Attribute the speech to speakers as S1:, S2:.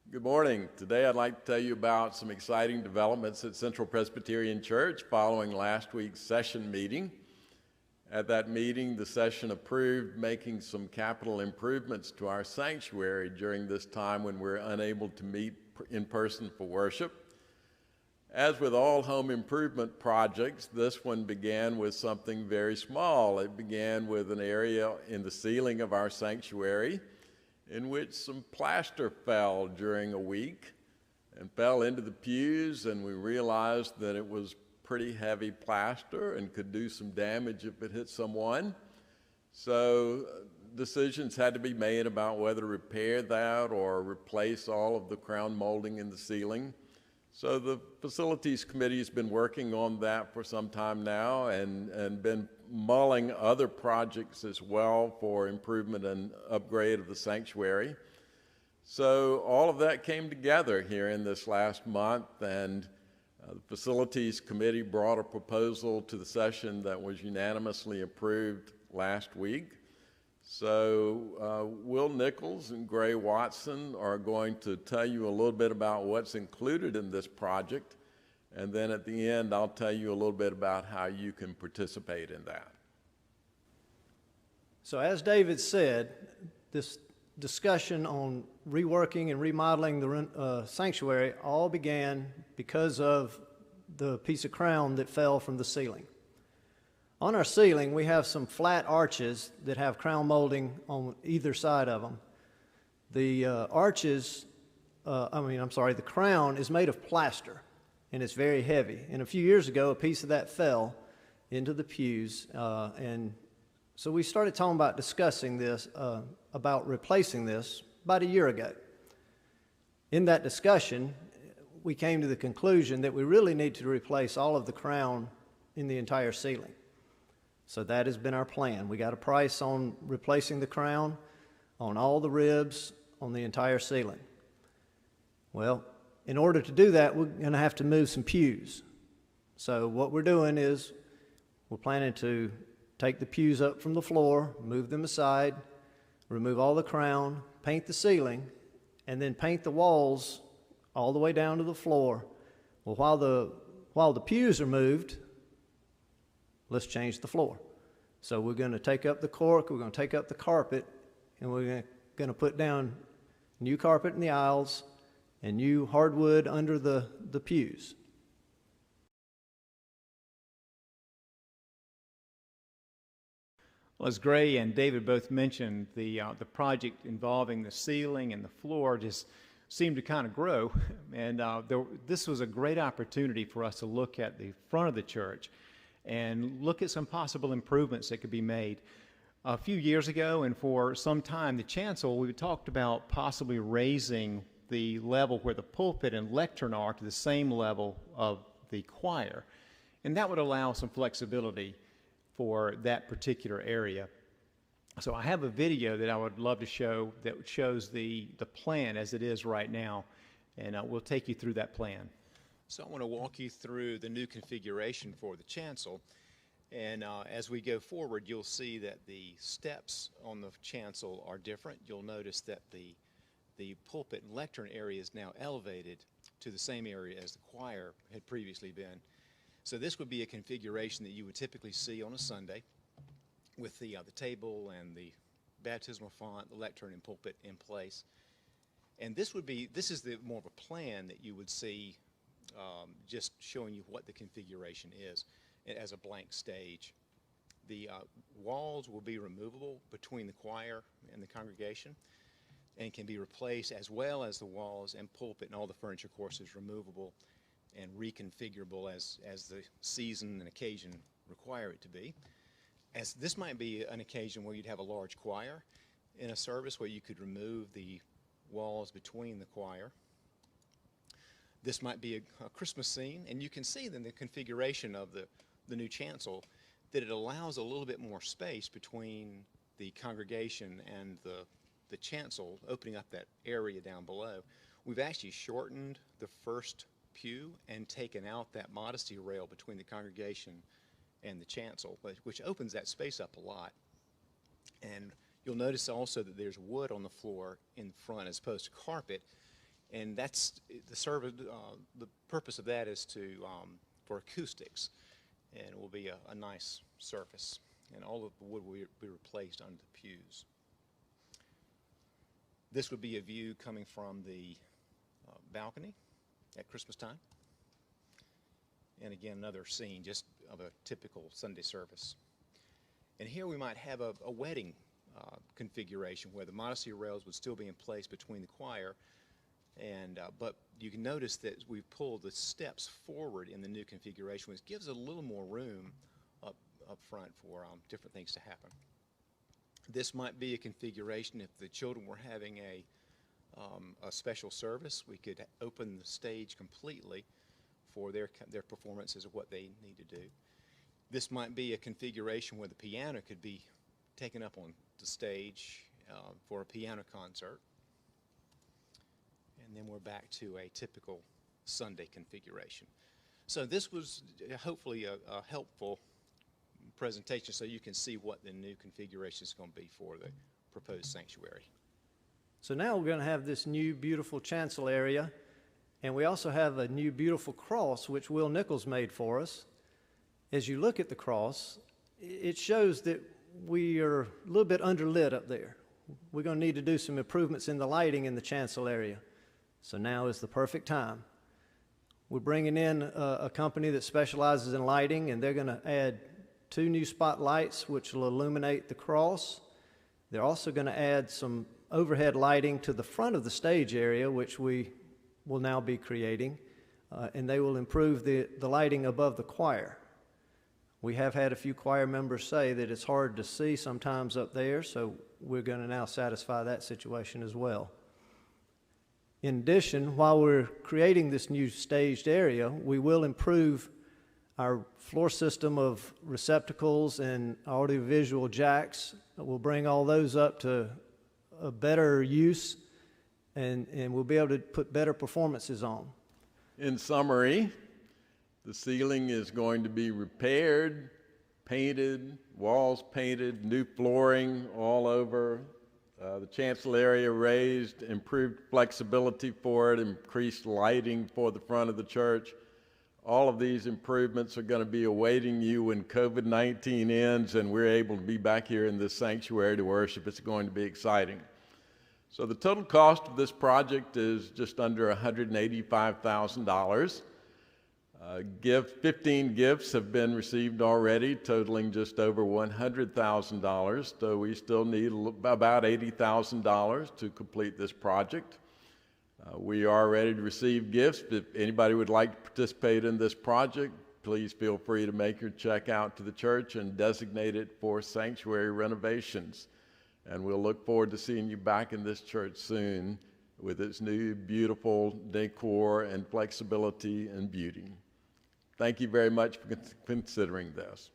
S1: Good morning. Today I'd like to tell you about some exciting developments at Central Presbyterian Church following last week's session meeting. At that meeting, the session approved making some capital improvements to our sanctuary during this time when we're unable to meet in person for worship. As with all home improvement projects, this one began with something very small. It began with an area in the ceiling of our sanctuary in which some plaster fell during a week and fell into the pews, and we realized that it was pretty heavy plaster and could do some damage if it hit someone. So decisions had to be made about whether to repair that or replace all of the crown molding in the ceiling. So the facilities committee has been working on that for some time now and been mulling other projects as well for improvement and upgrade of the sanctuary. So all of that came together here in this last month, and the facilities committee brought a proposal to the session that was unanimously approved last week. So Will Nickles and Gray Watson are going to tell you a little bit about what's included in this project, and then at the end I'll tell you a little bit about how you can participate in that.
S2: So as David said, this discussion on reworking and remodeling the sanctuary all began because of the piece of crown that fell from the ceiling. On our ceiling, we have some flat arches that have crown molding on either side of them. The the crown is made of plaster, and it's very heavy. And a few years ago, a piece of that fell into the pews, and so we started talking about discussing this, about replacing this about a year ago. In that discussion, we came to the conclusion that we really need to replace all of the crown in the entire ceiling. So that has been our plan. We got a price on replacing the crown on all the ribs on the entire ceiling. Well, in order to do that, we're going to have to move some pews. So what we're doing is we're planning to take the pews up from the floor, move them aside, remove all the crown, paint the ceiling, and then paint the walls all the way down to the floor. Well, while the pews are moved, let's change the floor. So we're going to take up the cork, we're going to take up the carpet, and we're going to put down new carpet in the aisles and new hardwood under the pews.
S3: Well, as Gray and David both mentioned, the project involving the ceiling and the floor just seemed to kind of grow, and this was a great opportunity for us to look at the front of the church and look at some possible improvements that could be made. A few years ago, and for some time, the chancel, we talked about possibly raising the level where the pulpit and lectern are to the same level of the choir, and that would allow some flexibility for that particular area. So I have a video that I would love to show that shows the plan as it is right now, and we'll take you through that plan.
S4: So I want to walk you through the new configuration for the chancel, and as we go forward, you'll see that the steps on the chancel are different. You'll notice that the pulpit and lectern area is now elevated to the same area as the choir had previously been. So this would be a configuration that you would typically see on a Sunday with the table and the baptismal font, the lectern and pulpit in place. And this is more of a plan that you would see just showing you what the configuration is as a blank stage. The walls will be removable between the choir and the congregation and can be replaced, as well as the walls and pulpit, and all the furniture, of course, is removable and reconfigurable as the season and occasion require it to be. As this might be an occasion where you'd have a large choir in a service where you could remove the walls between the choir. This might be a Christmas scene, and you can see in the configuration of the new chancel that it allows a little bit more space between the congregation and the chancel, opening up that area down below. We've actually shortened the first pew and taken out that modesty rail between the congregation and the chancel, which opens that space up a lot. And you'll notice also that there's wood on the floor in front as opposed to carpet, And that's the service. The purpose of that is for acoustics, and it will be a nice surface. And all of the wood will be replaced under the pews. This would be a view coming from the balcony at Christmas time. And again, another scene just of a typical Sunday service. And here we might have a wedding configuration where the modesty rails would still be in place between the choir. And but you can notice that we've pulled the steps forward in the new configuration, which gives a little more room up front for different things to happen. This might be a configuration if the children were having a special service. We could open the stage completely for their performances of what they need to do. This might be a configuration where the piano could be taken up on the stage for a piano concert. And then we're back to a typical Sunday configuration. So this was hopefully a helpful presentation so you can see what the new configuration is going to be for the proposed sanctuary.
S2: So now we're going to have this new beautiful chancel area, and we also have a new beautiful cross which Will Nickles made for us. As you look at the cross, it shows that we are a little bit underlit up there. We're going to need to do some improvements in the lighting in the chancel area. So now is the perfect time. We're bringing in a company that specializes in lighting, and they're going to add 2 new spotlights which will illuminate the cross. They're also going to add some overhead lighting to the front of the stage area, which we will now be creating, and they will improve the lighting above the choir. We have had a few choir members say that it's hard to see sometimes up there, so we're going to now satisfy that situation as well. In addition, while we're creating this new staged area, we will improve our floor system of receptacles and audiovisual jacks. We'll bring all those up to a better use, and we'll be able to put better performances on.
S1: In summary, the ceiling is going to be repaired, painted, walls painted, new flooring all over. The chancel area raised, improved flexibility for it, increased lighting for the front of the church. All of these improvements are going to be awaiting you when COVID-19 ends and we're able to be back here in this sanctuary to worship. It's going to be exciting. So the total cost of this project is just under $185,000. 15 gifts have been received already, totaling just over $100,000. So we still need about $80,000 to complete this project. We are ready to receive gifts. If anybody would like to participate in this project, please feel free to make your check out to the church and designate it for sanctuary renovations. And we'll look forward to seeing you back in this church soon with its new beautiful decor and flexibility and beauty. Thank you very much for considering this.